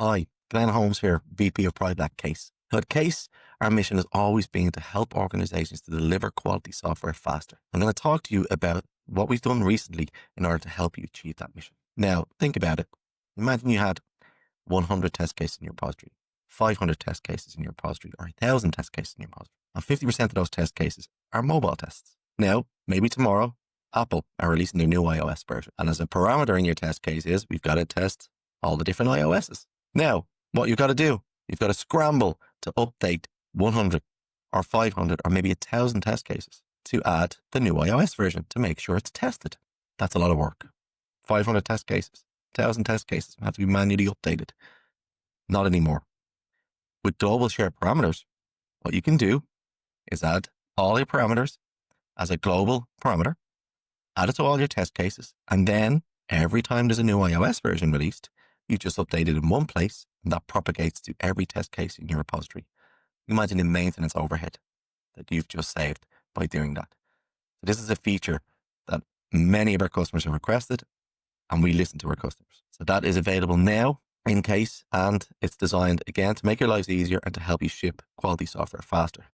Hi, Glen Holmes here, VP of Product at Qase. At Qase, our mission has always been to help organizations to deliver quality software faster. I'm going to talk to you about what we've done recently in order to help you achieve that mission. Now, think about it. Imagine you had 100 test cases in your repository, 500 test cases in your repository, or 1,000 test cases in your repository. And 50% of those test cases are mobile tests. Now, maybe tomorrow, Apple are releasing their new iOS version. And as a parameter in your test case is, we've got to test all the different iOSs. Now, what you've got to do, you've got to scramble to update 100 or 500 or maybe 1,000 test cases to add the new iOS version to make sure it's tested. That's a lot of work. 500 test cases, 1,000 test cases have to be manually updated. Not anymore. With global shared parameters, what you can do is add all your parameters as a global parameter, add it to all your test cases, and then every time there's a new iOS version released, you just update it in one place, and that propagates to every test case in your repository. Imagine the maintenance overhead that you've just saved by doing that. So this is a feature that many of our customers have requested, and we listen to our customers. So that is available now in Qase, and it's designed again to make your lives easier and to help you ship quality software faster.